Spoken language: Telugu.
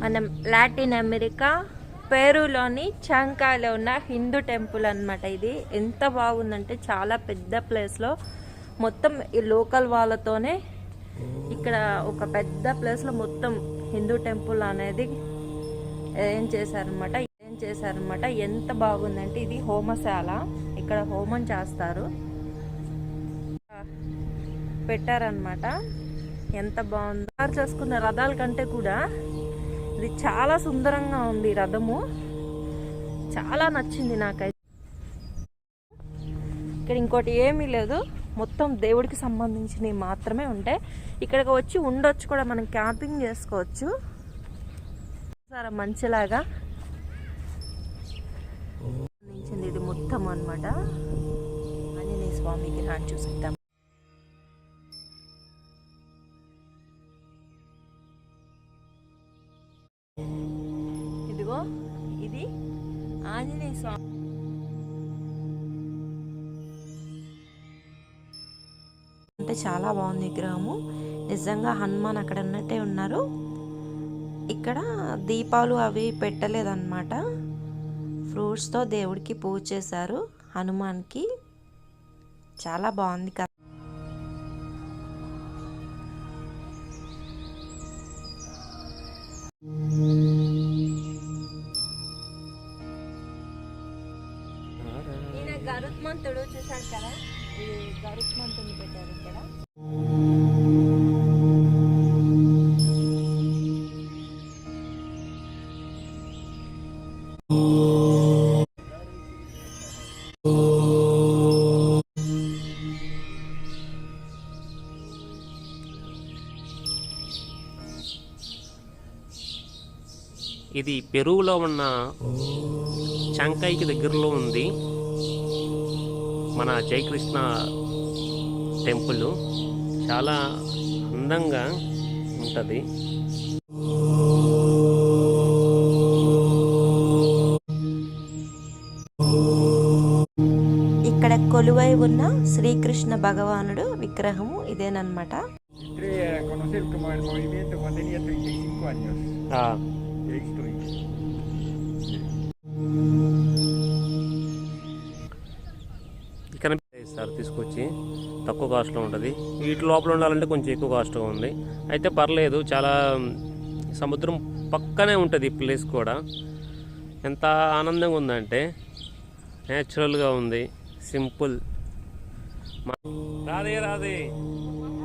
మనం లాటిన్ అమెరికా పెరూలోని చాంకాలో ఉన్న హిందూ టెంపుల్ అన్నమాట. ఇది ఎంత బాగుందంటే చాలా పెద్ద ప్లేస్లో మొత్తం ఈ లోకల్ వాళ్ళతోనే ఇక్కడ ఒక పెద్ద ప్లేస్లో మొత్తం హిందూ టెంపుల్ అనేది ఏం చేశారనమాట. ఎంత బాగుందంటే ఇది హోమశాల, ఇక్కడ హోమం చేస్తారు పెట్టారనమాట. ఎంత బాగుందో తయారు చేసుకున్న రథాల కంటే కూడా ఇది చాలా సుందరంగా ఉంది. రథము చాలా నచ్చింది నాకైతే. ఇక్కడ ఇంకోటి ఏమీ లేదు, మొత్తం దేవుడికి సంబంధించినవి మాత్రమే ఉంటాయి. ఇక్కడికి వచ్చి ఉండొచ్చు కూడా, మనం క్యాంపింగ్ చేసుకోవచ్చు. సరే మంచిలాగా ఇది మొత్తం అన్నమాట. ఆంజనేయ స్వామికి నాటి చూసుకుంటాం. ఇదిగో ఇది ఆంజనేయ స్వామి. అంటే చాలా బాగుంది విగ్రహము. నిజంగా హనుమాన్ అక్కడ ఉన్నట్టే ఉన్నారు. ఇక్కడ దీపాలు అవి పెట్టలేదన్నమాట. ఫ్రూట్స్తో దేవుడికి పూజ చేశారు హనుమాన్కి. చాలా బాగుంది కదా. ఈయన గరుత్మంతుడు చూశారు కదా, ఈ గరుత్మంతుని పెట్టారు ఇక్కడ. ఇది పెరువులో ఉన్న చంకాయికి దగ్గరలో ఉంది మన జయకృష్ణ టెంపుల్. చాలా అందంగా ఉంటుంది. ఇక్కడ కొలువై ఉన్న శ్రీకృష్ణ భగవానుడు విగ్రహము ఇదేనమాట. ఇక్కడ సార్ తీసుకొచ్చి తక్కువ కాస్ట్లో ఉంటుంది. వీటి లోపల ఉండాలంటే కొంచెం ఎక్కువ కాస్ట్గా ఉంది. అయితే పర్లేదు, చాలా సముద్రం పక్కనే ఉంటుంది ఈ ప్లేస్ కూడా. ఎంత ఆనందంగా ఉందంటే న్యాచురల్గా ఉంది, సింపుల్. రాదే